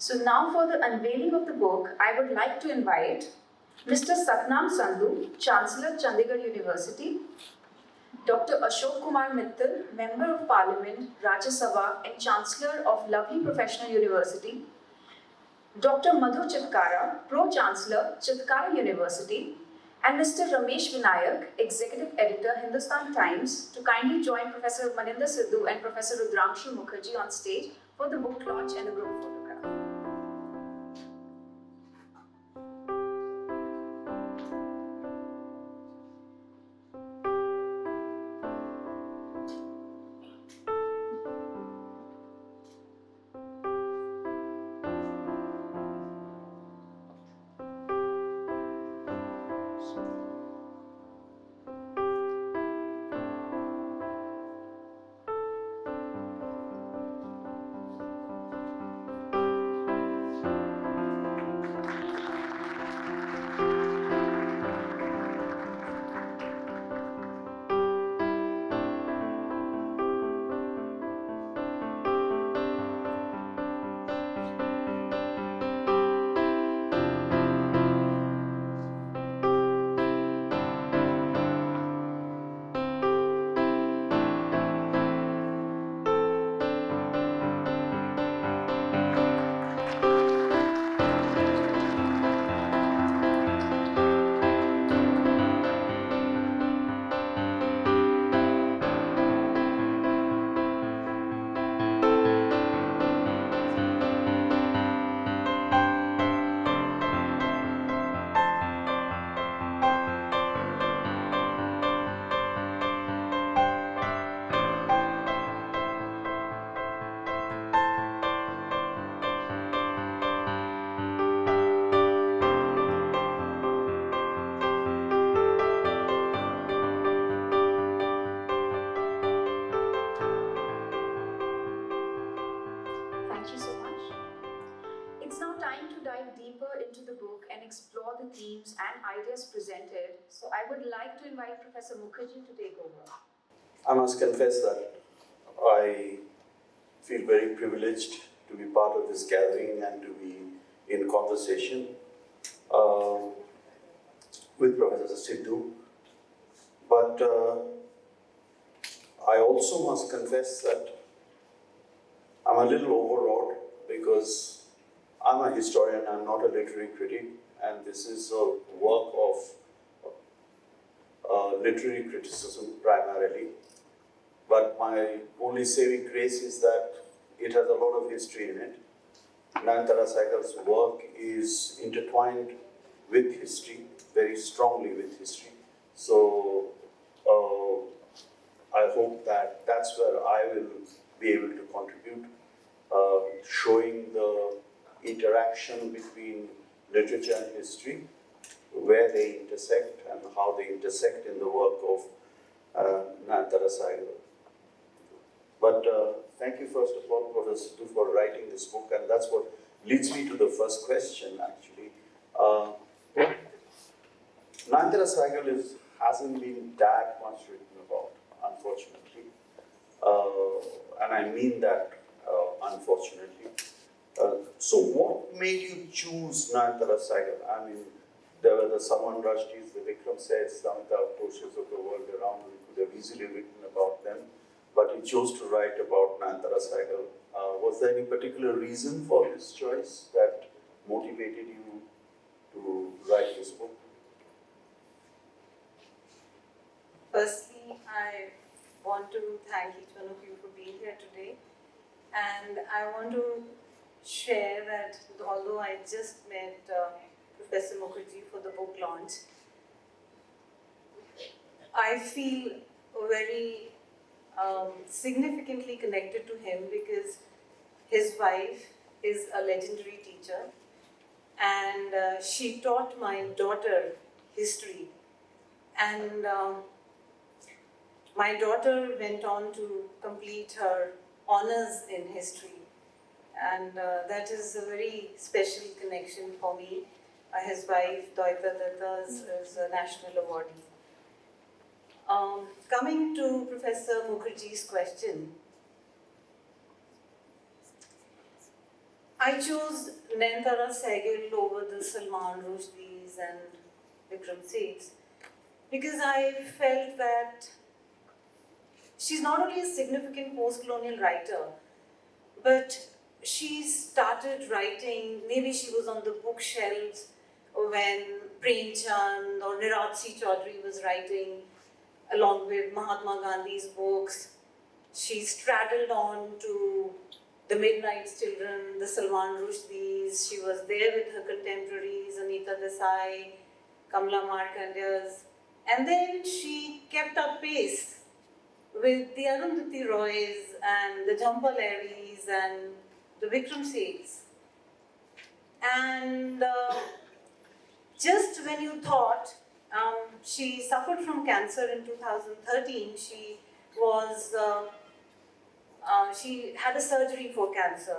So now for the unveiling of the book, I would like to invite Mr. Satnam Sandhu, Chancellor Chandigarh University, Dr. Ashok Kumar Mittal, Member of Parliament, Rajya Sabha and Chancellor of Lovely Professional University, Dr. Madhu Chitkara, Pro-Chancellor, Chitkara University, and Mr. Ramesh Vinayak, Executive Editor, Hindustan Times, to kindly join Professor Maninder Sidhu and Professor Rudrangshu Mukherjee on stage for the book launch and a group photograph. Thank you so much. It's now time to dive deeper into the book and explore the themes and ideas presented. So I would like to invite Professor Mukherjee to take over. I must confess that I feel very privileged to be part of this gathering and to be in conversation with Professor Sidhu. But I also must confess that I'm a little overawed because I'm a historian, I'm not a literary critic, and this is a work of literary criticism primarily. But my only saving grace is that it has a lot of history in it. Nayantara Sahgal's work is intertwined with history, very strongly with history. So I hope that that's where I will be able to contribute, showing the interaction between literature and history, where they intersect and how they intersect in the work of Nayantara Sahgal. But thank you first of all, Professor Sidhu, for writing this book, and that's what leads me to the first question actually. Nayantara Sahgal hasn't been that much written about, unfortunately. And I mean that unfortunately. So what made you choose Nayantara Sahgal? I mean, there were the Saman Rushdis, the Vikram Seths, the Amitabh Ghoshs of the world around. We could have easily written about them, but you chose to write about Nayantara Sahgal. Was there any particular reason for this choice that motivated you to write this book? Firstly, I want to thank each one of you for being here today. And I want to share that although I just met Professor Mukherjee for the book launch, I feel very significantly connected to him because his wife is a legendary teacher and she taught my daughter history. And my daughter went on to complete her honors in history, and that is a very special connection for me. His wife, Doita Datta, is a national awardee. Coming to Professor Mukherjee's question, I chose Nayantara Sahgal over the Salman Rushdis and Vikram Seths because I felt that she's not only a significant post-colonial writer, but she started writing, maybe she was on the bookshelves when Premchand or Nirad Chaudhary was writing along with Mahatma Gandhi's books. She straddled on to the Midnight's Children, the Salman Rushdis. She was there with her contemporaries, Anita Desai, Kamla Markandyas. And then she kept up pace with the Arundhati Roys and the Jhampa Lahiris and the Vikram Seths. And just when you thought she suffered from cancer in 2013, she had a surgery for cancer.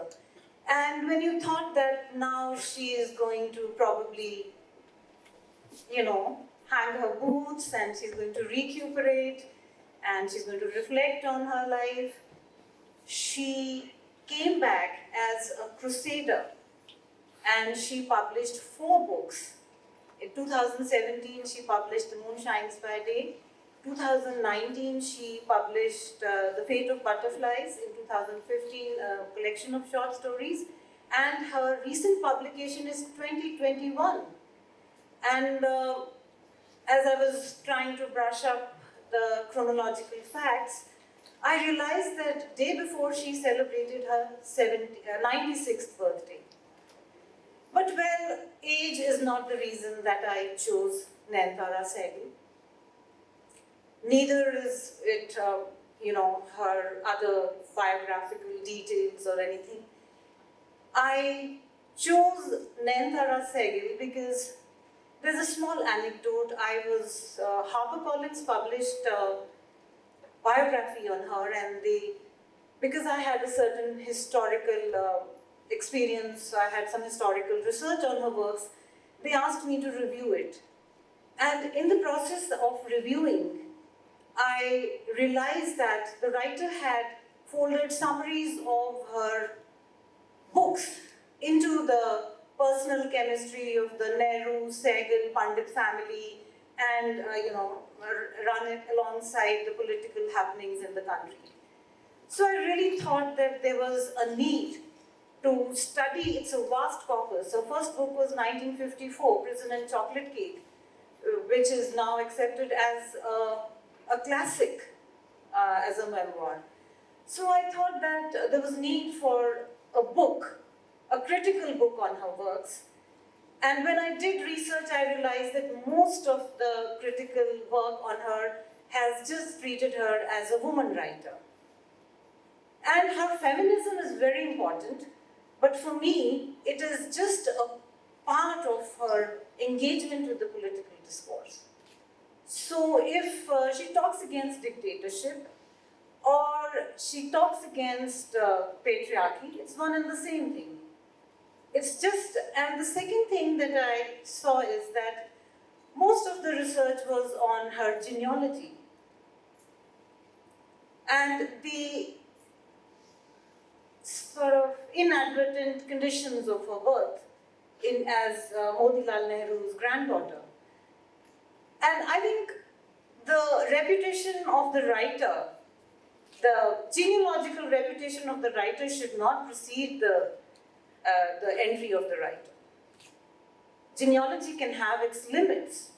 And when you thought that now she is going to probably, hang her boots and she's going to recuperate and she's going to reflect on her life, she came back as a crusader and she published 4 books. In 2017, she published The Moon Shines by Day. 2019, she published The Fate of Butterflies. In 2015, a collection of short stories. And her recent publication is 2021. And as I was trying to brush up the chronological facts, I realized that day before she celebrated her 96th birthday. But well, age is not the reason that I chose Nayantara Sahgal. Neither is it, her other biographical details or anything. I chose Nayantara Sahgal because there's a small anecdote. HarperCollins published a biography on her, and because I had a certain historical experience, I had some historical research on her works, they asked me to review it. And in the process of reviewing, I realized that the writer had folded summaries of her books into the personal chemistry of the Nehru, Sahgal, Pandit family, and run it alongside the political happenings in the country. So I really thought that there was a need to study. It's a vast corpus. Her first book was 1954, Prison and Chocolate Cake, which is now accepted as a classic, as a memoir. So I thought that there was need for a book, a critical book on her works. And when I did research, I realized that most of the critical work on her has just treated her as a woman writer. And her feminism is very important, but for me, it is just a part of her engagement with the political discourse. So if she talks against dictatorship or she talks against patriarchy, it's one and the same thing. It's just, and the second thing that I saw is that most of the research was on her genealogy. And the sort of inadvertent conditions of her birth as Motilal Nehru's granddaughter. And I think the reputation of the writer, the genealogical reputation of the writer should not precede the entry of the writer. Genealogy can have its limits.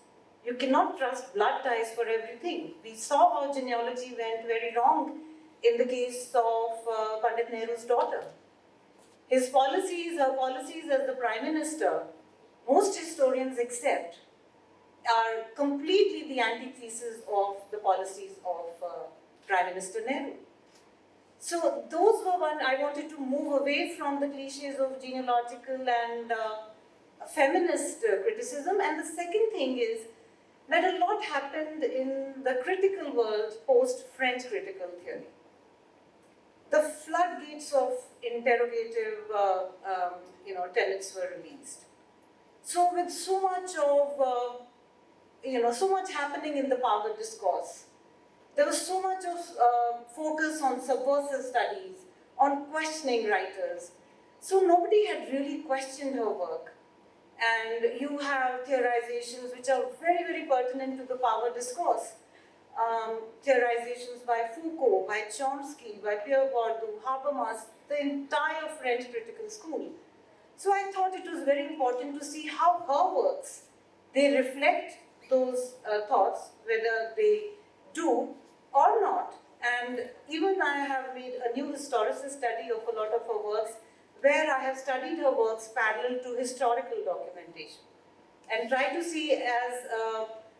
You cannot trust blood ties for everything. We saw how genealogy went very wrong in the case of Pandit Nehru's daughter. Her policies as the Prime Minister, most historians accept, are completely the antithesis of the policies of Prime Minister Nehru. So those were one, I wanted to move away from the cliches of genealogical and feminist criticism. And the second thing is that a lot happened in the critical world post-French critical theory. The floodgates of interrogative tenets were released. So with so much happening in the power discourse, there was so much of focus on subversive studies, on questioning writers. So nobody had really questioned her work. And you have theorizations which are very, very pertinent to the power discourse. Theorizations by Foucault, by Chomsky, by Pierre Bourdieu, Habermas, the entire French critical school. So I thought it was very important to see how her works, they reflect those thoughts, whether they do or not. And even I have made a new historicist study of a lot of her works, where I have studied her works parallel to historical documentation and try to see as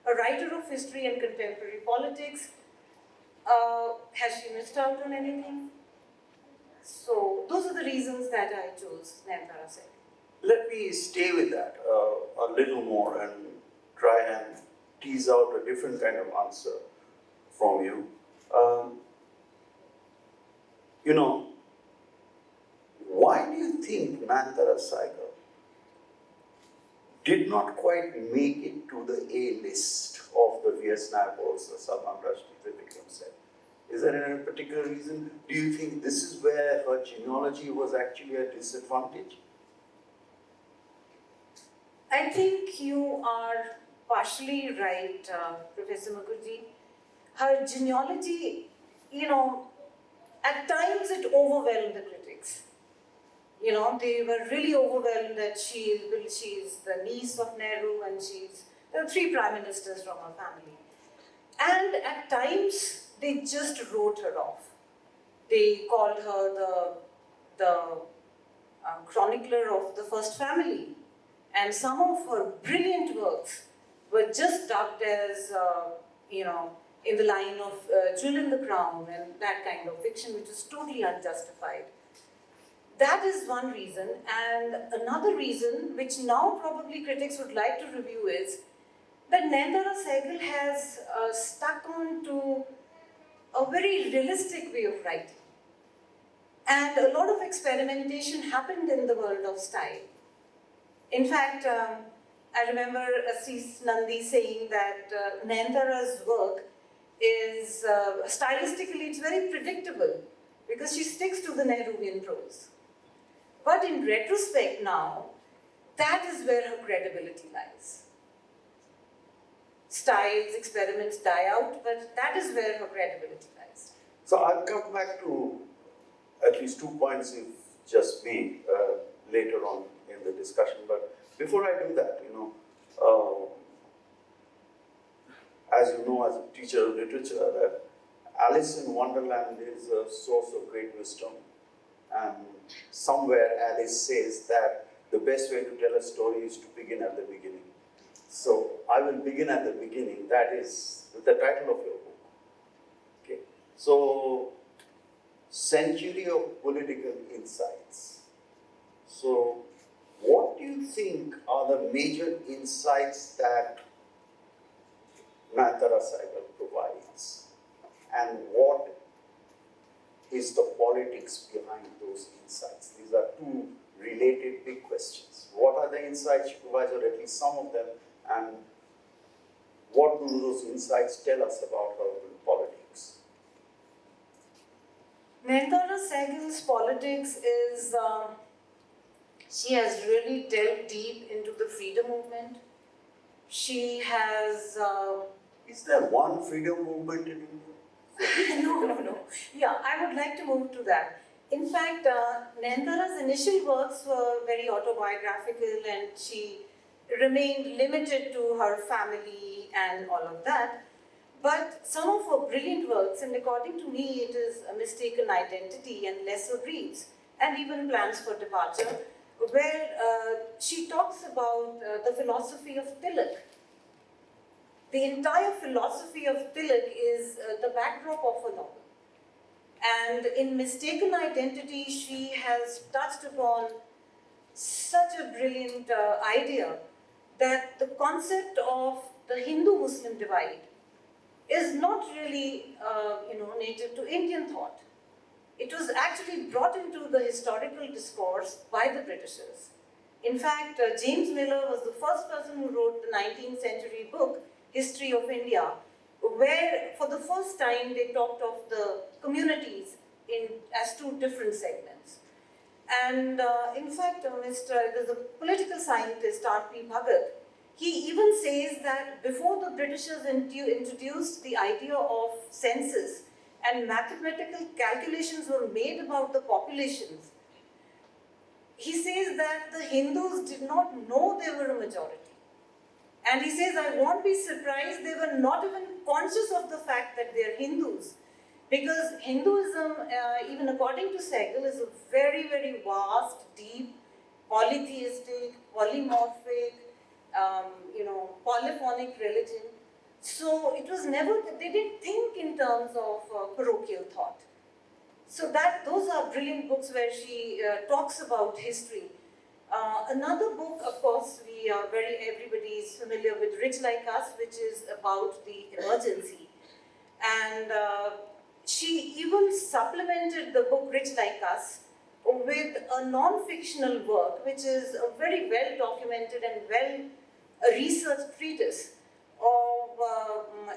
a writer of history and contemporary politics, has she missed out on anything? So those are the reasons that I chose Nayantara Sahgal. Let me stay with that a little more and try and tease out a different kind of answer from you. You know, why do you think Nayantara Sahgal did not quite make it to the A-list of the V.S. Naipaul's or Salman Rushdie, Vikram said? Is there any particular reason? Do you think this is where her genealogy was actually a disadvantage? I think you are partially right, Professor Mukherjee. Her genealogy, you know, at times it overwhelmed the critics. You know, they were really overwhelmed that she's the niece of Nehru and there are 3 prime ministers from her family. And at times, they just wrote her off. They called her the chronicler of the first family. And some of her brilliant works were just dubbed as, you know, in the line of Jewel in the Crown and that kind of fiction, which is totally unjustified. That is one reason. And another reason, which now probably critics would like to review, is that Nayantara Sahgal has stuck on to a very realistic way of writing. And a lot of experimentation happened in the world of style. In fact, I remember Assis Nandi saying that Nayantara's work is, stylistically, it's very predictable because she sticks to the Nehruvian prose. But in retrospect now, that is where her credibility lies. Styles, experiments die out, but that is where her credibility lies. So I'll come back to at least 2 points you've just made later on in the discussion. But before I do that, you know, as you know, as a teacher of literature, that Alice in Wonderland is a source of great wisdom. And somewhere Alice says that the best way to tell a story is to begin at the beginning. So I will begin at the beginning. That is the title of your book. Okay. So, Century of Political Insights. So, what do you think are the major insights that Nayantara Sahgal provides? And what is the politics behind those insights? These are 2 related big questions. What are the insights she provides, or at least some of them, and what do those insights tell us about her politics? Nayantara Sahgal's politics is, she has really delved deep into the freedom movement. She has... Is there one freedom movement in India? No. Yeah, I would like to move to that. In fact, Nayantara's initial works were very autobiographical and she remained limited to her family and all of that. But some of her brilliant works, and according to me, it is A Mistaken Identity and Lesser Breeds, and even Plans for Departure, where she talks about the philosophy of Tilak. The entire philosophy of Tilak is the backdrop of her novel. And in Mistaken Identity, she has touched upon such a brilliant idea that the concept of the Hindu-Muslim divide is not really native to Indian thought. It was actually brought into the historical discourse by the Britishers. In fact, James Miller was the first person who wrote the 19th century book, History of India, where for the first time they talked of the communities as 2 different segments. And in fact, there's a political scientist, R.P. Bhagat, he even says that before the Britishers introduced the idea of census and mathematical calculations were made about the populations, he says that the Hindus did not know they were a majority. And he says, I won't be surprised, they were not even conscious of the fact that they are Hindus. Because Hinduism, even according to Sahgal, is a very, very vast, deep, polytheistic, polymorphic, polyphonic religion. So it was never, they didn't think in terms of parochial thought. So those are brilliant books where she talks about history. Another book, of course, everybody is familiar with Rich Like Us, which is about the emergency. And she even supplemented the book Rich Like Us with a non-fictional work, which is a very well-documented and well-researched treatise of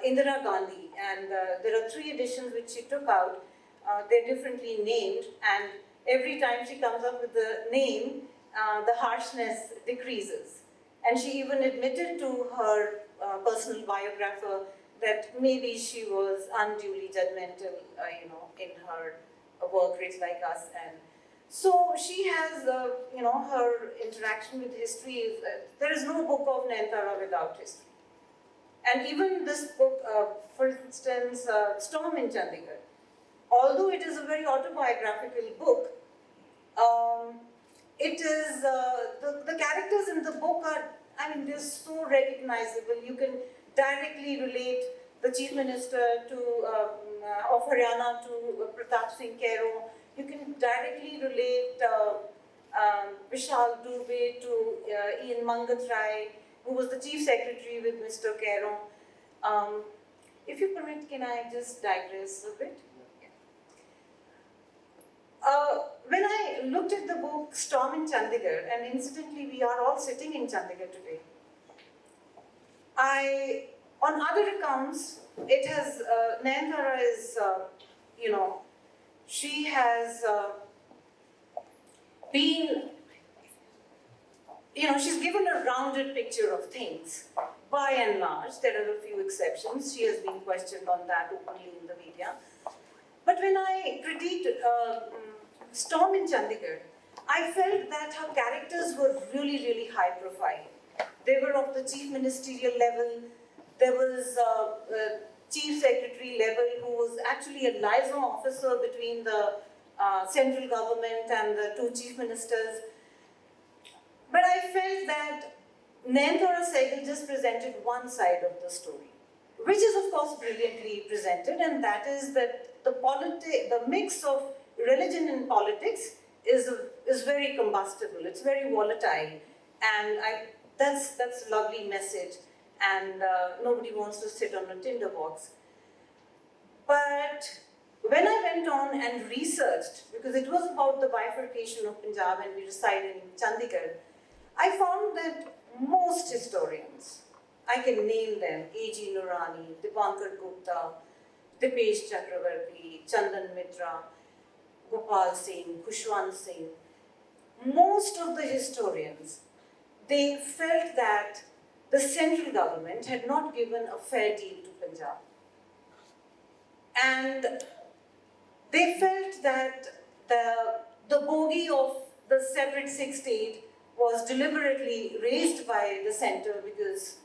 Indira Gandhi. And there are 3 editions which she took out. They're differently named, and every time she comes up with the name, the harshness decreases. And she even admitted to her personal biographer that maybe she was unduly judgmental, in her work, Rich Like Us. And so she has, her interaction with history is, there is no book of Nayantara without history. And even this book, for instance, Storm in Chandigarh, although it is a very autobiographical book, it is, the characters in the book are, they're so recognizable. You can directly relate the Chief Minister of Haryana to Pratap Singh Kero. You can directly relate Vishal Dubey to Ian Mangat-Rai, who was the Chief Secretary with Mr. Kero. If you permit, can I just digress a bit? When I looked at the book Storm in Chandigarh, and incidentally we are all sitting in Chandigarh today, on other accounts, it has, Nayantara is, she has been, she's given a rounded picture of things. By and large, there are a few exceptions. She has been questioned on that openly in the media. But when I critiqued Storm in Chandigarh, I felt that her characters were really, really high profile. They were of the chief ministerial level. There was a chief secretary level who was actually a liaison officer between the central government and the 2 chief ministers. But I felt that Nayantara Sahgal just presented one side of the story, which is of course brilliantly presented, and that is that the mix of religion and politics is very combustible. It's very volatile, and that's a lovely message. And nobody wants to sit on a tinderbox. But when I went on and researched, because it was about the bifurcation of Punjab and we reside in Chandigarh, I found that most historians, I can name them, A.G. Nurani, Dipankar Gupta, Dipesh Chakravarti, Chandan Mitra, Gopal Singh, Khushwant Singh, most of the historians, they felt that the central government had not given a fair deal to Punjab. And they felt that the bogey of the separate 6 state was deliberately raised by the center because,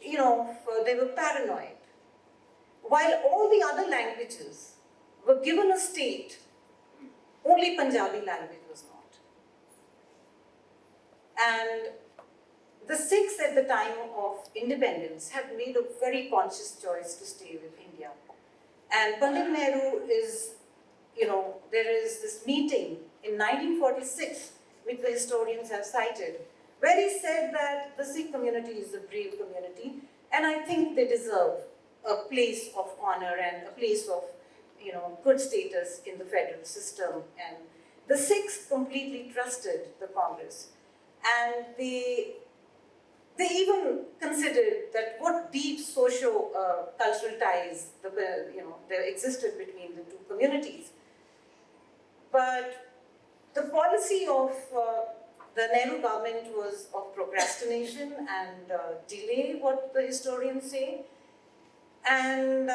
they were paranoid. While all the other languages were given a state, only Punjabi language was not. And the Sikhs at the time of independence had made a very conscious choice to stay with India. And Pandit Nehru is, there is this meeting in 1946, which the historians have cited, where he said that the Sikh community is a brave community, and I think they deserve a place of honor and a place of, good status in the federal system. And the Sikhs completely trusted the Congress, and they even considered that what deep socio-cultural ties there existed between the 2 communities. But The policy of the Nehru government was of procrastination and delay, what the historians say. And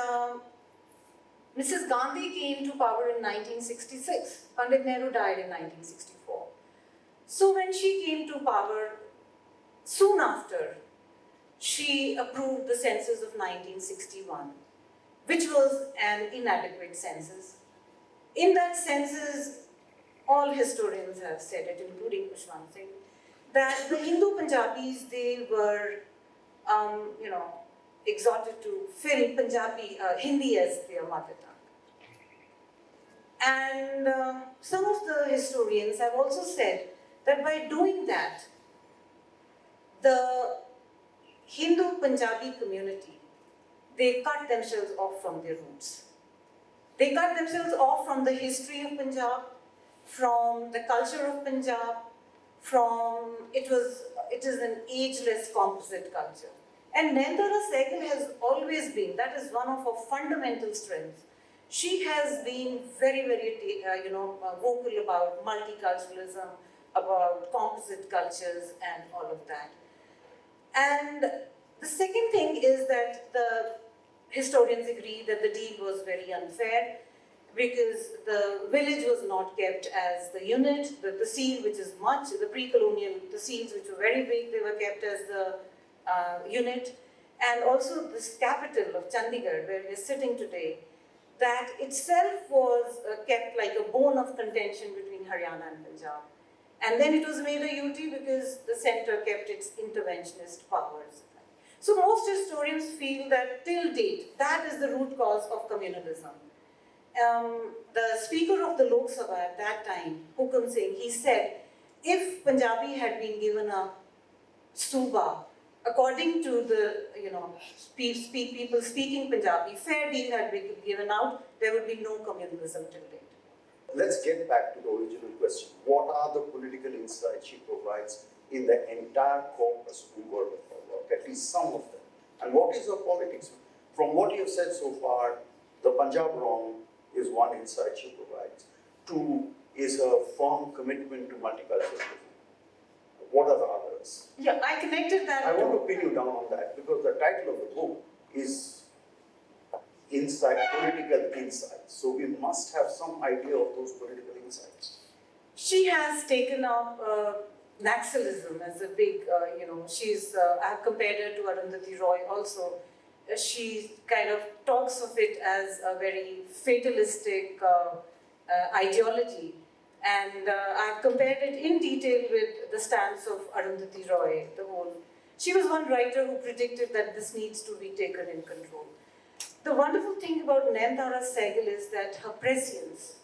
Mrs. Gandhi came to power in 1966. Pandit Nehru died in 1964. So when she came to power, soon after, she approved the census of 1961, which was an inadequate census. In that census, all historians have said it, including Kushwant Singh, that the Hindu Punjabis, they were, exhorted to fill Punjabi, Hindi as their mother tongue. And some of the historians have also said that by doing that, the Hindu Punjabi community, they cut themselves off from their roots. They cut themselves off from the history of Punjab, from the culture of Punjab, it is an ageless composite culture. And Nayantara Sahgal has always been, that is one of her fundamental strengths. She has been very, very, vocal about multiculturalism, about composite cultures and all of that. And the second thing is that the historians agree that the deal was very unfair because the village was not kept as the unit, the tehsil, which is much, the pre-colonial tehsils, which were very big, they were kept as the unit. And also this capital of Chandigarh, where we're sitting today, that itself was kept like a bone of contention between Haryana and Punjab. And then it was made a UT because the centre kept its interventionist powers. So most historians feel that till date, that is the root cause of communalism. The speaker of the Lok Sabha at that time, Hukum Singh, he said, if Punjabi had been given a Suba, according to the people speaking Punjabi, fair deal had been given out, there would be no communalism till date. Let's get back to the original question. What are the political insights she provides in the entire corpus of her work, at least some of them? And what is her politics? From what you have said so far, the Punjab wrong is one insight she provides. Two is her firm commitment to multiculturalism. What are the others? Yeah, I connected that. I want to pin you down on that because the title of the book is Political Insights. So we must have some idea of those political insights. She has taken up Naxalism as a big, I have compared her to Arundhati Roy also. She kind of talks of it as a very fatalistic ideology. And I've compared it in detail with the stance of Arundhati Roy, She was one writer who predicted that this needs to be taken in control. The wonderful thing about Nayantara Sahgal is that her prescience,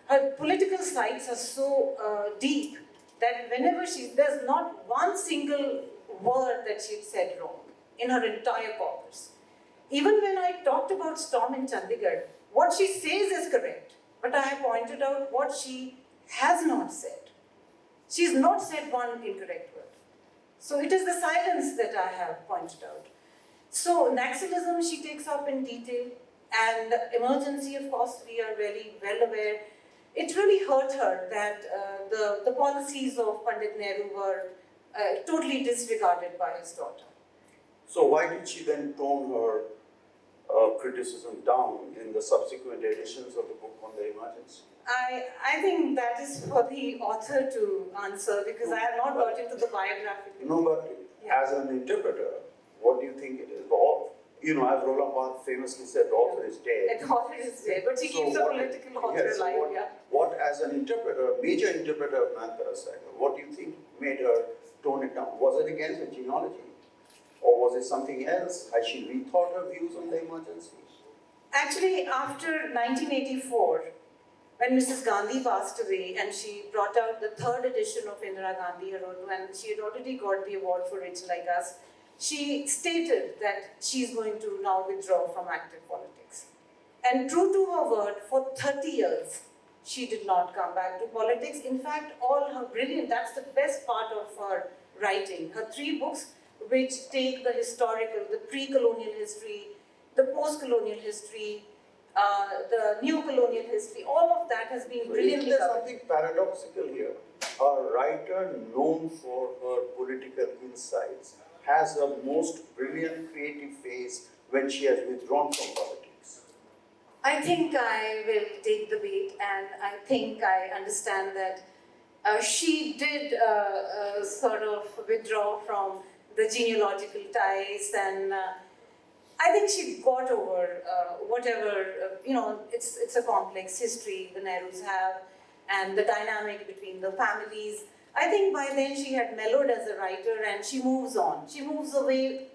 her political sights are so deep that whenever there's not one single word that she said wrong in her entire corpus. Even when I talked about storm in Chandigarh, what she says is correct, but I have pointed out what she has not said. She's not said one incorrect word. So it is the silence that I have pointed out. So Naxalism she takes up in detail, and emergency, of course, we are very well aware. It really hurt her that the policies of Pandit Nehru were totally disregarded by his daughter. So why did she then tone her criticism down in the subsequent editions of the book on the emergency? I think that is for the author to answer because I have not got into the biographical. No, but as an interpreter, what do you think it is? As Roland Barthes famously said, the author is dead. The author is dead, but she keeps the political author alive. What, as an interpreter, major interpreter of Nayantara Sahgal, what do you think made her tone it down? Was it against the genealogy? Or was it something else? Had she rethought her views on the emergency? Actually, after 1984, when Mrs. Gandhi passed away and she brought out the third edition of Indira Gandhi Herodu, and she had already got the award for Rich Like Us, she stated that she's going to now withdraw from active politics. And true to her word, for 30 years, she did not come back to politics. In fact, all her brilliant, that's the best part of her writing. Her 3 books, which take the historical, the pre-colonial history, the post-colonial history, the new colonial history, all of that has been brilliantly Isn't there covered. something paradoxical here? A writer known for her political insights has a most brilliant creative phase when she has withdrawn from politics. I think I will take the bait, and I think I understand that she did sort of withdraw from the genealogical ties, and I think she got over whatever, it's a complex history the Nehrus have, and the dynamic between the families. I think by then she had mellowed as a writer, and she moves on. She moves away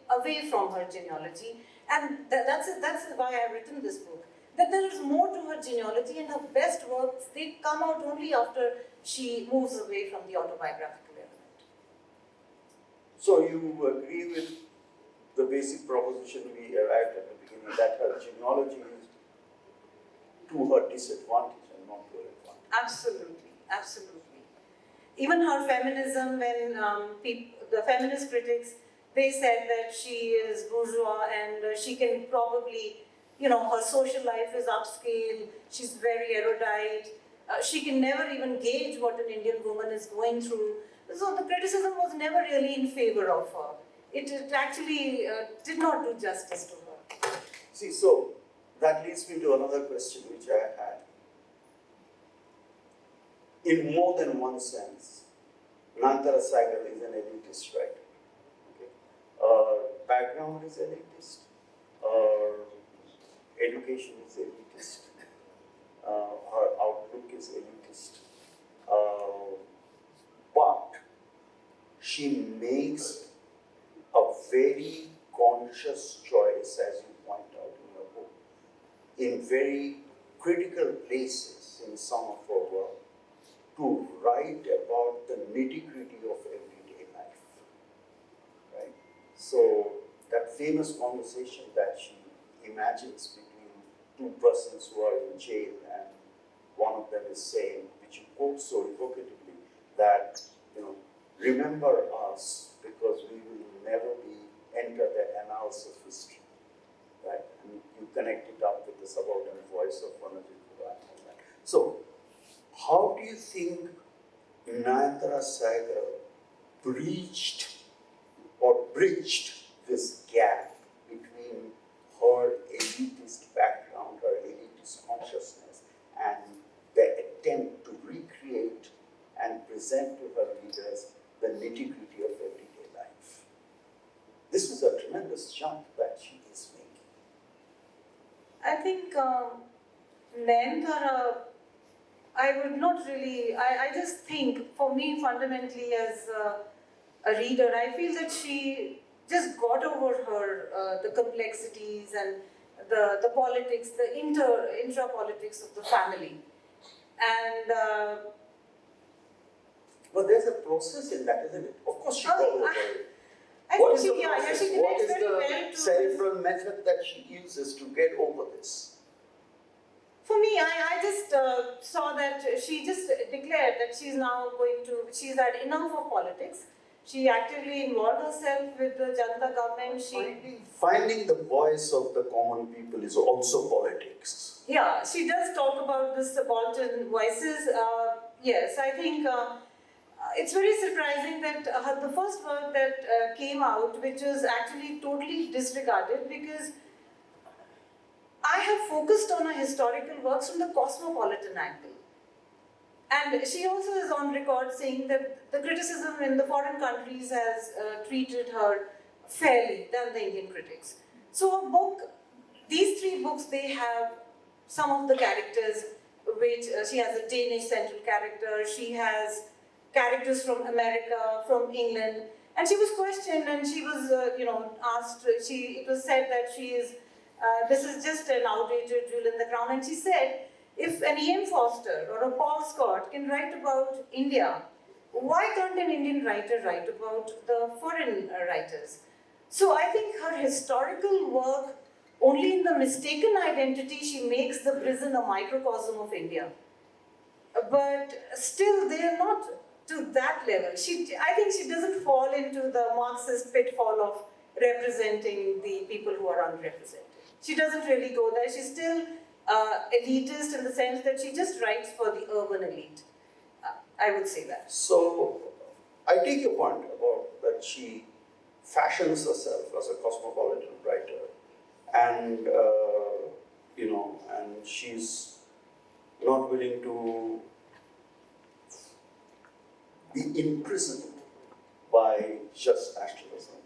from her genealogy, and that's why I've written this book. That there is more to her genealogy, and her best works, they come out only after she moves away from the autobiographical element. So you agree with the basic proposition we arrived at the beginning, that her genealogy is to her disadvantage and not to her advantage? Absolutely, absolutely. Even her feminism, when the feminist critics, they said that she is bourgeois and she can probably, her social life is upscale, she's very erudite, she can never even gauge what an Indian woman is going through. So the criticism was never really in favor of her. It actually did not do justice to her. See, so that leads me to another question which I had. In more than one sense, Nayantara Sahgal is an elitist writer. Okay? Background is elitist. Education is elitist. Her outlook is elitist. But she makes a very conscious choice, as you point out in your book, in very critical places in some of her work, to write about the nitty-gritty of everyday life. Right? So that famous conversation that she imagines between two persons who are in jail, and one of them is saying, which you quote so evocatively, that remember us because we will never enter the annals of history. Right? And you connect it up with the subaltern voice of Panjab University. So, how do you think Nayantara Sahgal bridged this gap between her elitist background, her elitist consciousness, and the attempt to recreate and present to her readers the nitty-gritty of everyday life? This is a tremendous jump that she is making. I think Nayantara, I would not really, I just think, for me fundamentally as a reader, I feel that she just got over her, the complexities and the politics, the intra-politics of the family. And But there's a process in that, isn't it? Of course she got over it. I What think is the process? she What connects is very the well to cerebral method that she uses to get over this? For me, I just saw that she just declared that she's had enough of politics. She actively involved herself with the Janata government. Finding the voice of the common people is also politics. Yeah, she does talk about the subaltern voices. Yes, I think it's very surprising that the first work that came out, which was actually totally disregarded, because I have focused on her historical works from the cosmopolitan angle. And she also is on record saying that the criticism in the foreign countries has treated her fairly than the Indian critics. So her book, these three books, they have some of the characters which, she has a Danish central character, she has characters from America, from England, and she was questioned and she was, asked, it was said that she is, this is just an outdated jewel in the crown, and she said, if an E.M. Foster or a Paul Scott can write about India, why can't an Indian writer write about the foreign writers? So I think her historical work, only in the mistaken identity, she makes the prison a microcosm of India. But still, they are not to that level. I think she doesn't fall into the Marxist pitfall of representing the people who are unrepresented. She doesn't really go there. She still elitist in the sense that she just writes for the urban elite. I would say that. So, I take your point about that she fashions herself as a cosmopolitan writer, and and she's not willing to be imprisoned by just nationalism.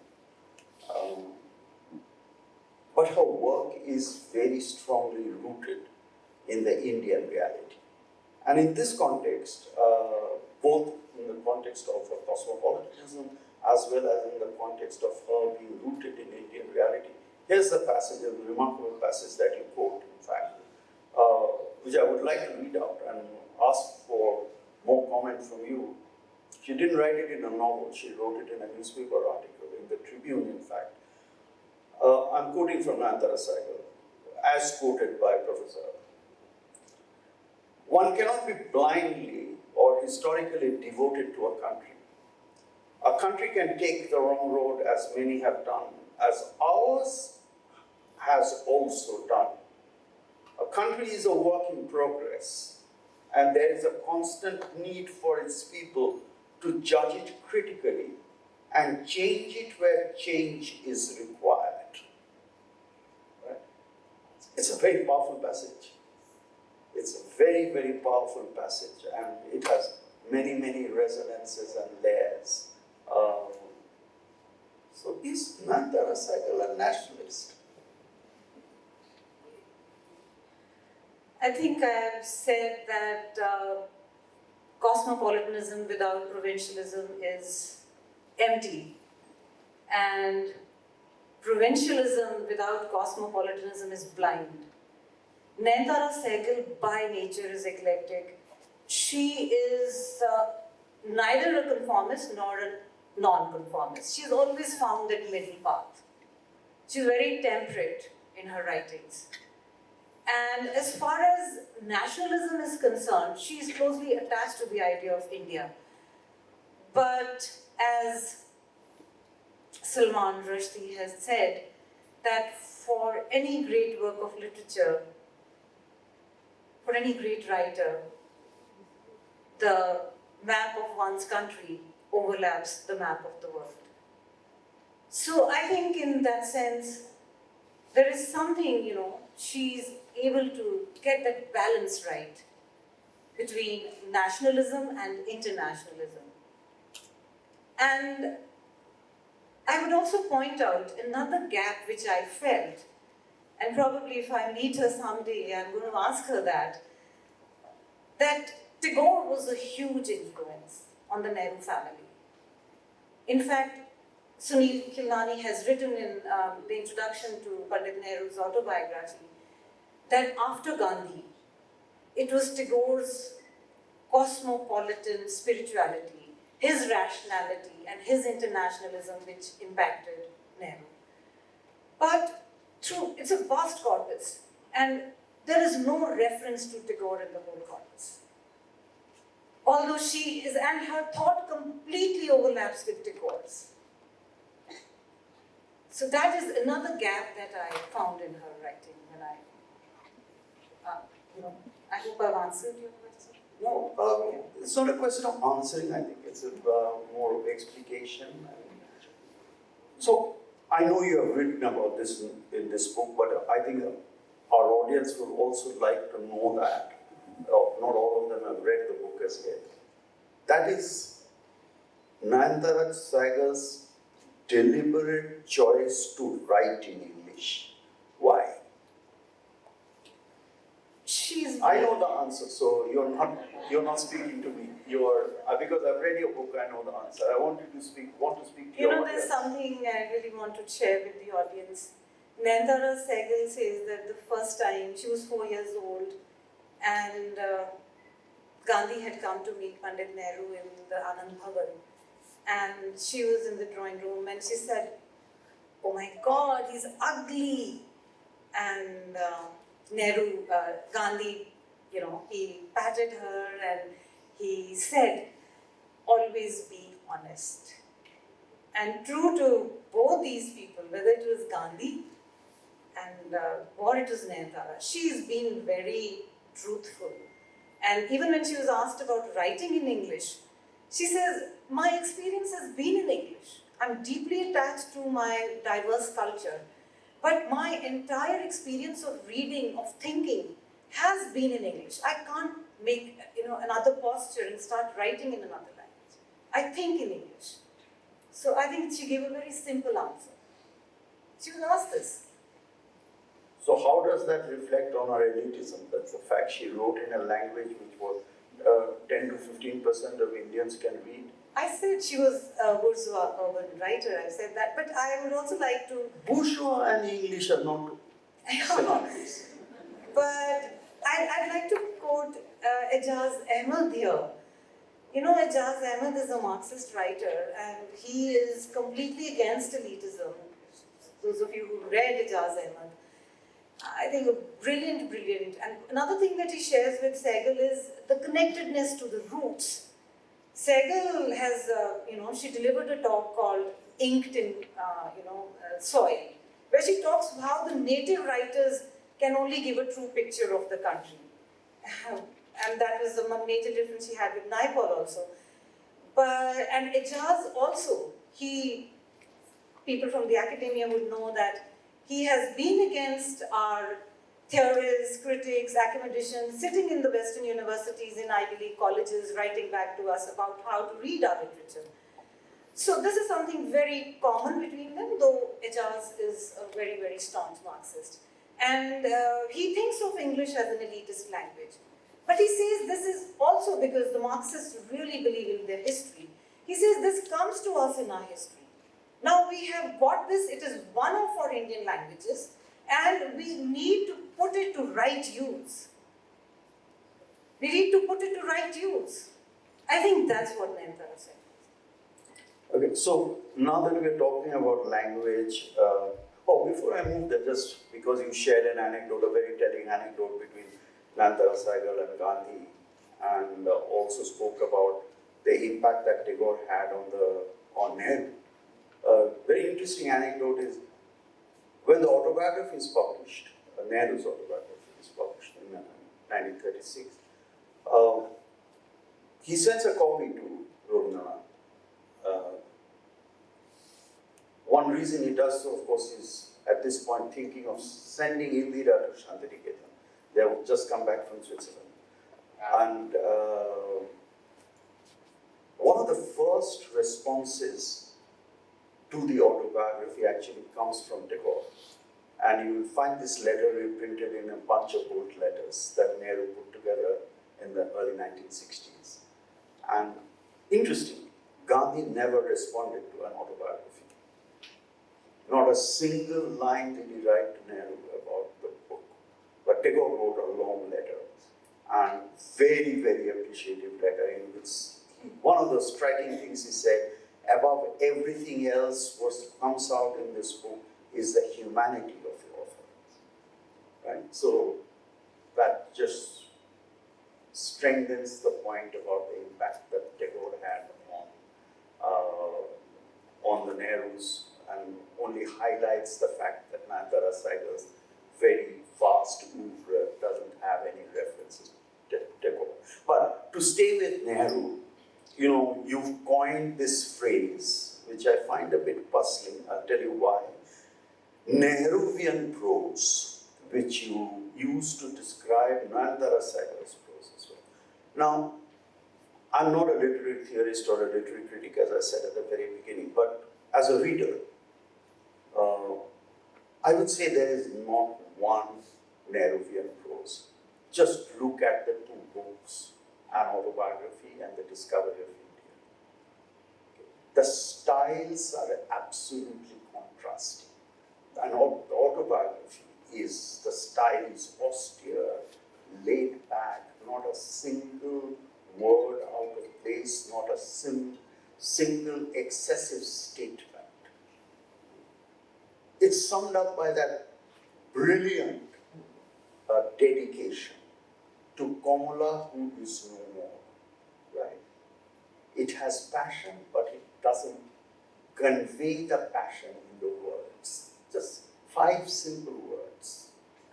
But her work is very strongly rooted in the Indian reality. And in this context, both in the context of her cosmopolitanism as well as in the context of her being rooted in Indian reality, here's the passage, a remarkable passage that you quote, in fact, which I would like to read out and ask for more comment from you. She didn't write it in a novel, she wrote it in a newspaper article, in the Tribune, in fact. I'm quoting from Nayantara Sahgal, as quoted by Professor. One cannot be blindly or historically devoted to a country. A country can take the wrong road, as many have done, as ours has also done. A country is a work in progress, and there is a constant need for its people to judge it critically and change it where change is required. Right? It's a very powerful passage. It's a very, very powerful passage, and it has many, many resonances and layers. So is Nayantara Sahgal a nationalist? I think I have said that cosmopolitanism without provincialism is empty, and provincialism without cosmopolitanism is blind. Nayantara Sahgal by nature is eclectic. She is neither a conformist nor a non-conformist. She's always found that middle path. She's very temperate in her writings. And as far as nationalism is concerned, she is closely attached to the idea of India. But as Salman Rushdie has said, that for any great work of literature, for any great writer, the map of one's country overlaps the map of the world. So I think in that sense, there is something, she's able to get that balance right between nationalism and internationalism. And I would also point out another gap which I felt, and probably if I meet her someday, I'm going to ask her that Tagore was a huge influence on the Nehru family. In fact, Sunil Khilnani has written in the introduction to Pandit Nehru's autobiography that after Gandhi, it was Tagore's cosmopolitan spirituality, his rationality, and his internationalism which impacted Nehru. But it's a vast corpus, and there is no reference to Tagore in the whole corpus. Although and her thought completely overlaps with Tagore's. So that is another gap that I found in her writing when I hope I've answered your question. No, it's not a question of answering, I think it's more of explication. So, I know you have written about this in this book, but I think our audience would also like to know that. Not all of them have read the book as yet. That is Nayantara Sahgal's deliberate choice to write in English. Why? I know the answer, so you're not speaking to me. Because I've read your book, I know the answer. I want to speak to your audience. There's something I really want to share with the audience. Nayantara Sahgal says that the first time she was 4 years old, and Gandhi had come to meet Pandit Nehru in the Anand Bhavan, and she was in the drawing room, and she said, "Oh my God, he's ugly." And Gandhi, he patted her and he said, "Always be honest." And true to both these people, whether it was Gandhi and or it was Nayantara, she's been very truthful. And even when she was asked about writing in English, she says, my experience has been in English. I'm deeply attached to my diverse culture, but my entire experience of reading, of thinking, has been in English. I can't make another posture and start writing in another language. I think in English. So I think she gave a very simple answer. She was asked this. So how does that reflect on our elitism? That's the fact she wrote in a language which was 10 to 15% of Indians can read. I said she was a bourgeois urban writer, I said that, but I would also like to... Bourgeois and English are not synonymous. But I'd like to quote Ejaz Ahmed here. You know, Ejaz Ahmed is a Marxist writer and he is completely against elitism. Those of you who read Ejaz Ahmed, I think a brilliant. And another thing that he shares with Sahgal is the connectedness to the roots. Sahgal has, she delivered a talk called Inked in, Soil, where she talks how the native writers can only give a true picture of the country. And that was the major difference she had with Naipaul also. And Ejaz also, people from the academia would know that he has been against our theorists, critics, academicians, sitting in the Western universities, in Ivy League colleges, writing back to us about how to read our literature. So this is something very common between them, though Ejaz is a very, very staunch Marxist. And he thinks of English as an elitist language. But he says this is also because the Marxists really believe in their history. He says this comes to us in our history. Now we have got this, it is one of our Indian languages, and we need to put it to right use. We need to put it to right use. I think that's what Nayantara said. Okay, so now that we're talking about language, before I move there, just because you shared an anecdote, a very telling anecdote between Nayantara Sahgal and Gandhi, and also spoke about the impact that Tagore had on Nehru. Very interesting anecdote is when the autobiography is published, Nehru's autobiography is published in 1936, he sends a copy to Rabindranath. One reason he does so, of course, is at this point thinking of sending Indira to Shantiniketan. They have just come back from Switzerland. And one of the first responses to the autobiography actually comes from Tagore. And you will find this letter reprinted in a bunch of old letters that Nehru put together in the early 1960s. And interestingly, Gandhi never responded to an autobiography. Not a single line did he write to Nehru about the book. But Tagore wrote a long letter, and very, very appreciative letter in which one of the striking things he said, above everything else, what comes out in this book is the humanity of the author. Right? So that just strengthens the point about the impact that Tagore had on the Nehrus, and only highlights the fact that Nayantara Sahgal's very vast oeuvre doesn't have any references to Tagore. But to stay with Nehru, you've coined this phrase, which I find a bit puzzling. I'll tell you why. Nehruvian prose, which you use to describe Nayantara Sahgal's prose as well. Now, I'm not a literary theorist or a literary critic, as I said at the very beginning, but as a reader, I would say there is not one Nehruvian prose. Just look at the two books, an autobiography and the discovery of India. Okay. The styles are absolutely contrasting. An autobiography the style is austere, laid back, not a single word out of place, not a single excessive statement. It's summed up by that brilliant dedication to Kamala who is no more, right? It has passion, but it doesn't convey the passion in the words. Just 5 simple words.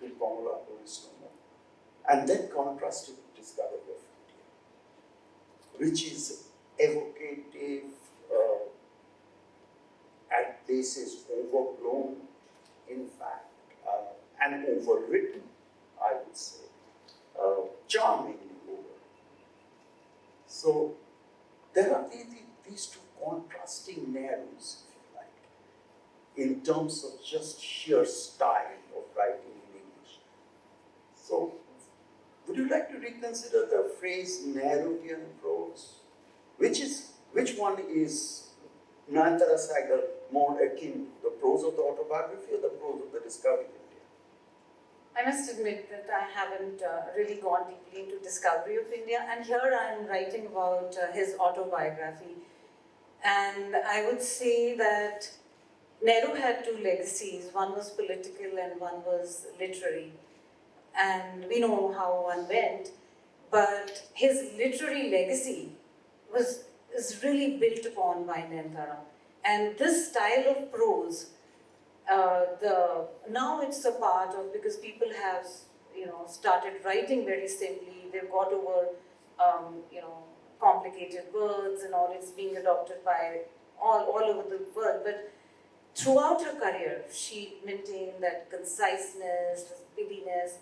till Komala, who is no more. And then contrast it with Discovery of India, which is evocative, at places overblown, in fact, and overwritten, I would say, charmingly over. So there are these two contrasting narratives, if you like, in terms of just sheer style of writing in English. So, would you like to reconsider the phrase Nehruvian prose? Which one is Nayantara Sahgal more akin to the prose of the autobiography or the prose of the Discovery of India? I must admit that I haven't really gone deeply into Discovery of India, and here I am writing about his autobiography. And I would say that Nehru had two legacies. One was political and one was literary. And we know how one went, but his literary legacy is really built upon by Nayantara. And this style of prose, now it's a part of, because people have started writing very simply. They've got over complicated words and all. It's being adopted by all over the world. But throughout her career, she maintained that conciseness, this pithiness.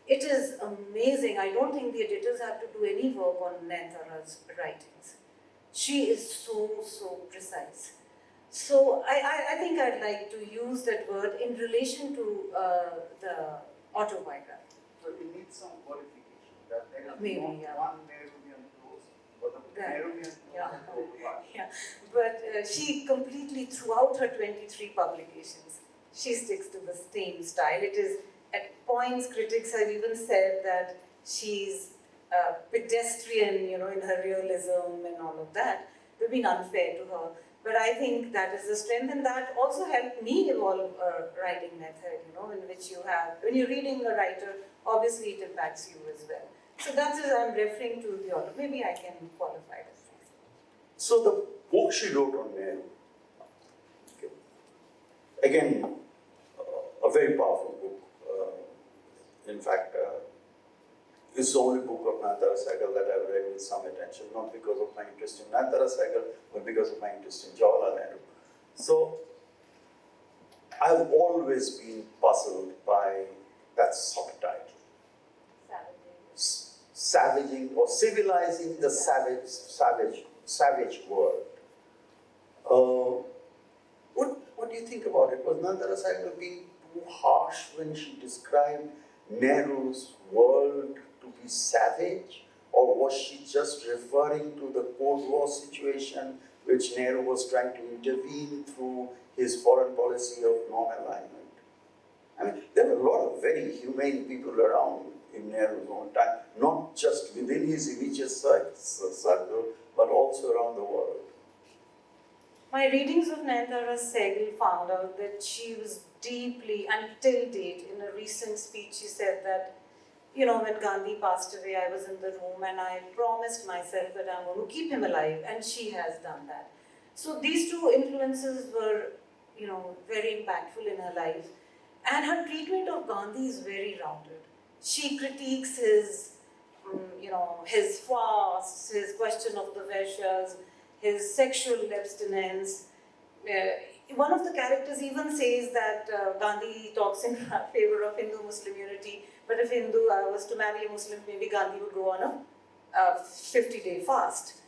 It is amazing. I don't think the editors have to do any work on Nayantara's writings. She is so precise. So I think I'd like to use that word in relation to the autobiography. So it needs some qualification that there is Maybe, not yeah. one Nehruvian prose, but the Nehruvian Yeah. prose is one. Yeah, but she completely, throughout her 23 publications, she sticks to the same style. It is, at points, critics have even said that she's pedestrian, in her realism and all of that. They've been unfair to her. But I think that is the strength, and that also helped me evolve a writing method, in which you have, when you're reading a writer, obviously it impacts you as well. So that's what I'm referring to the author. Maybe I can qualify this. So the book she wrote on Nehru, okay. Again, a very powerful book. In fact, it's the only book of Nayantara Sahgal that I've read with some attention, not because of my interest in Nayantara Sahgal, but because of my interest in Jawaharlal Nehru. So, I've always been puzzled by that subtitle. Savaging or civilizing the savage world. What do you think about it? Was Nayantara Sahgal being too harsh when she described Nehru's world to be savage, or was she just referring to the Cold War situation which Nehru was trying to intervene through his foreign policy of non-alignment? I mean, there were a lot of very humane people around in Nehru's own time, not just within his immediate circle, but also around the world. My readings of Nayantara Sahgal found out that she was deeply, until date, in a recent speech, she said that, when Gandhi passed away, I was in the room and I promised myself that I'm going to keep him alive, and she has done that. So these two influences were, very impactful in her life. And her treatment of Gandhi is very rounded. She critiques his, his fasts, his question of the Vaishyas, his sexual abstinence. One of the characters even says that Gandhi talks in favor of Hindu-Muslim unity, but if Hindu was to marry a Muslim, maybe Gandhi would go on a 50-day fast.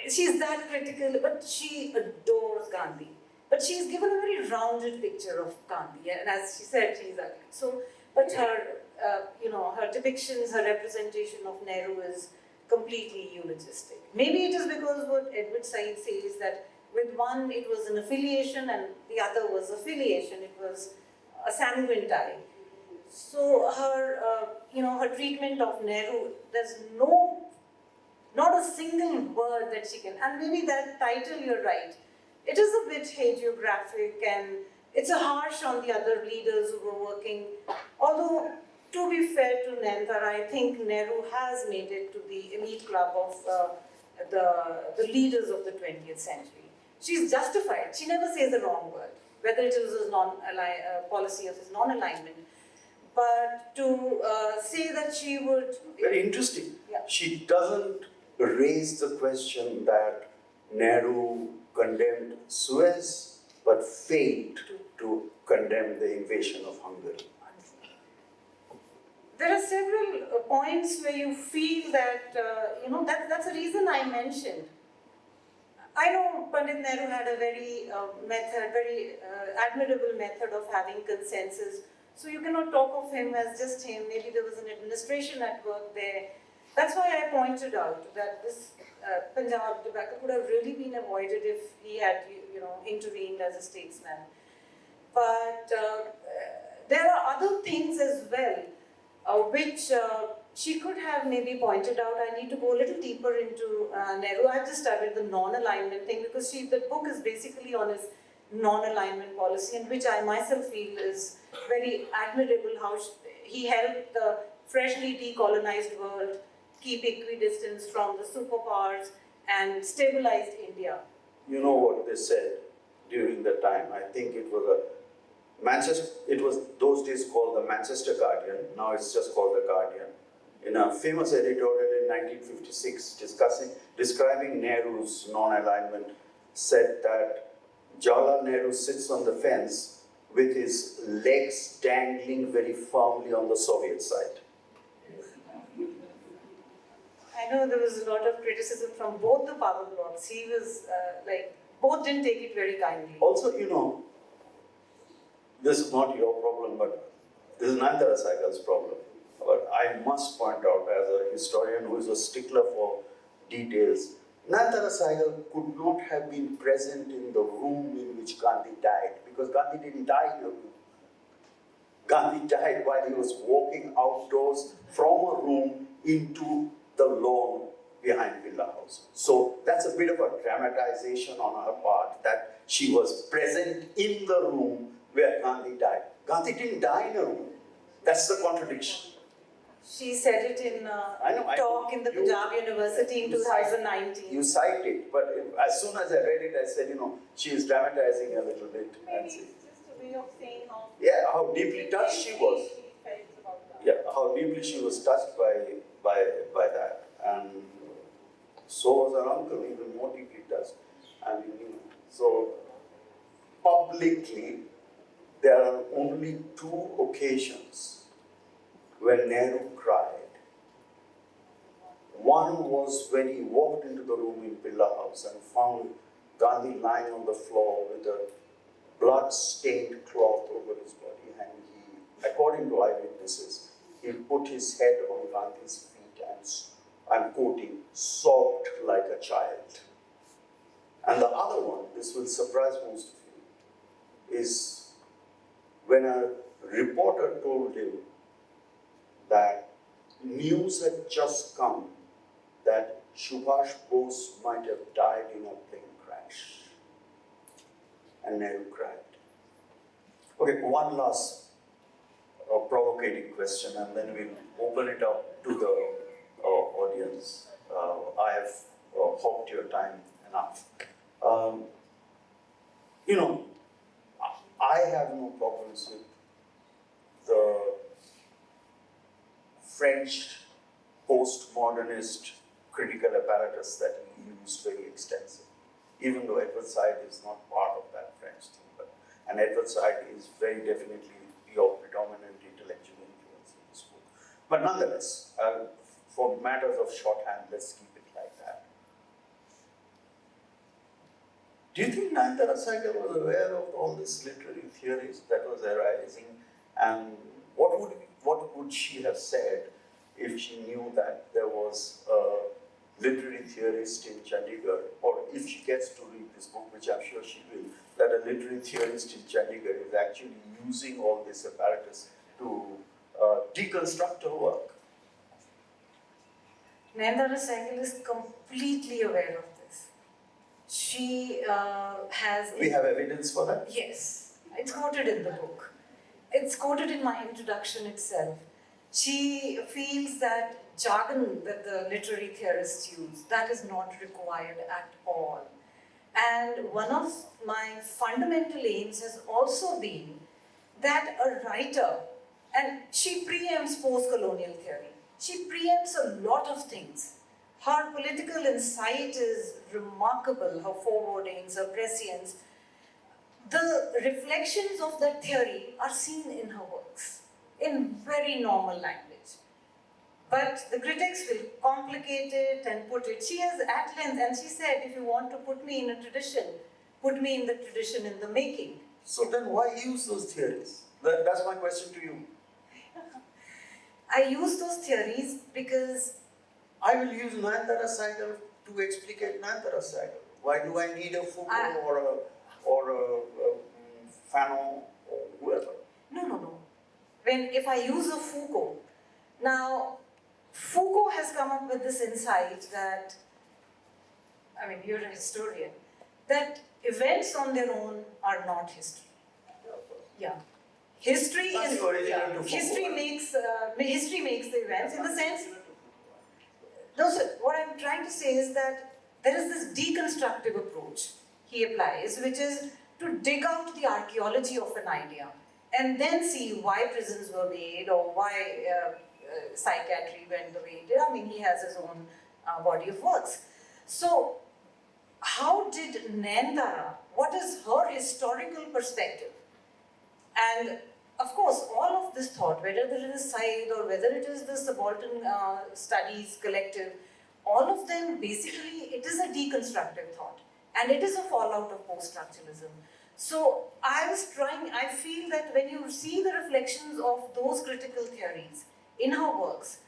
She's that critical, but she adores Gandhi. But she's given a very rounded picture of Gandhi, and as she said, she's ugly. So, but her, her depictions, her representation of Nehru is completely eulogistic. Maybe it is because what Edward Said says that with one it was an affiliation and the other was affiliation. It was a sanguine tie. So her, her treatment of Nehru, there's not a single word that she can. And maybe that title, you're right. It is a bit hagiographic and it's a harsh on the other leaders who were working. Although, to be fair to Nayantara, I think Nehru has made it to the elite club of the leaders of the 20th century. She's justified. She never says the wrong word, whether it is his policy of his non-alignment. But to say that she would... Very interesting. Yeah. She doesn't raise the question that Nehru condemned Suez, but failed to condemn the invasion of Hungary. There are several points where you feel that, that's the reason I mentioned. I know Pandit Nehru had a very admirable method of having consensus. So you cannot talk of him as just him. Maybe there was an administration at work there. That's why I pointed out that this Punjab tobacco could have really been avoided if he had, intervened as a statesman. But there are other things as well, which she could have maybe pointed out. I need to go a little deeper into Nehru. I've just studied the non-alignment thing because the book is basically on his non-alignment policy, and which I myself feel is very admirable, how he helped the freshly decolonized world keep equidistance from the superpowers and stabilized India. You know what they said during the time? I think it was it was those days called the Manchester Guardian, now it's just called the Guardian. In a famous editorial in 1956 describing Nehru's non-alignment, said that Jawaharlal Nehru sits on the fence with his legs dangling very firmly on the Soviet side. I know there was a lot of criticism from both the power blocks. He was both didn't take it very kindly. Also, this is not your problem, but this is Nayantara Sahgal's problem. But I must point out, as a historian who is a stickler for details, Nayantara Sahgal could not have been present in the room in which Gandhi died, because Gandhi didn't die in a room. Gandhi died while he was walking outdoors from a room into the lawn behind Villa House. So that's a bit of a dramatization on her part, that she was present in the room where Gandhi died. Gandhi didn't die in a room. That's the contradiction. She said it in a talk in the Panjab University in 2019. You cite it, but as soon as I read it, I said, she is dramatizing a little bit. Maybe it's just a way of saying how... Yeah, how deeply touched she was. Yeah, how deeply she was touched by that. And so was her uncle, even more deeply touched. So publicly, there are only two occasions when Nehru cried. One was when he walked into the room in Villa House and found Gandhi lying on the floor with a blood-stained cloth over his body, and he, according to eyewitnesses, he put his head on Gandhi's feet and, I'm quoting, sobbed like a child. And the other one, this will surprise most of you, is when a reporter told him that news had just come that Subhash Bose might have died in a plane crash. And Nehru cried. Okay, one last provocating question, and then we'll open it up to the audience. I have hogged your time enough. I have no problems with the French postmodernist critical apparatus that he used very extensively, even though Edward Said is not part of that French thing. And Edward Said is very definitely your predominant intellectual influence in this book. But nonetheless, for matters of shorthand, let's keep it like that. Do you think Nayantara Sahgal was aware of all these literary theories that was arising, and what would she have said if she knew that there was a literary theorist in Chandigarh, or if she gets to read this book, which I'm sure she will, that a literary theorist in Chandigarh is actually using all this apparatus to deconstruct her work? Nayantara Sahgal is completely aware of this. She has... We have evidence for that? Yes, it's quoted in the book. It's quoted in my introduction itself. She feels that jargon that the literary theorists use, that is not required at all. And one of my fundamental aims has also been that a writer, And she preempts post-colonial theory. She preempts a lot of things. Her political insight is remarkable, her forwardings, her prescience. The reflections of that theory are seen in her works, in very normal language. But the critics will complicate it and put it. She has at length, and she said, if you want to put me in a tradition, put me in the tradition in the making. So then why use those theories? That's my question to you. I use those theories because I will use Nayantara Sahgal to explicate Nayantara Sahgal. Why do I need a Foucault or a Fanon or whoever? no. If I use a Foucault, now Foucault has come up with this insight that, I mean, you're a historian, that events on their own are not history. Yeah. History That's is, the original yeah, to Foucault. history makes the events in the sense. No, sir, what I'm trying to say is that there is this deconstructive approach he applies, which is to dig out the archaeology of an idea and then see why prisons were made or why psychiatry went the way it did. I mean, he has his own body of works. So, how did Nayantara, what is her historical perspective? And of course, all of this thought, whether it is Said or whether it is the Subaltern Studies Collective, all of them basically, it is a deconstructive thought. And it is a fallout of post-structuralism. So I feel that when you see the reflections of those critical theories in her works,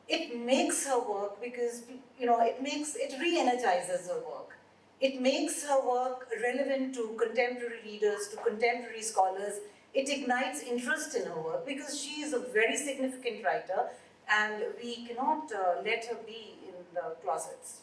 it makes her work because, it re-energizes her work. It makes her work relevant to contemporary readers, to contemporary scholars. It ignites interest in her work because she is a very significant writer and we cannot let her be in the closets.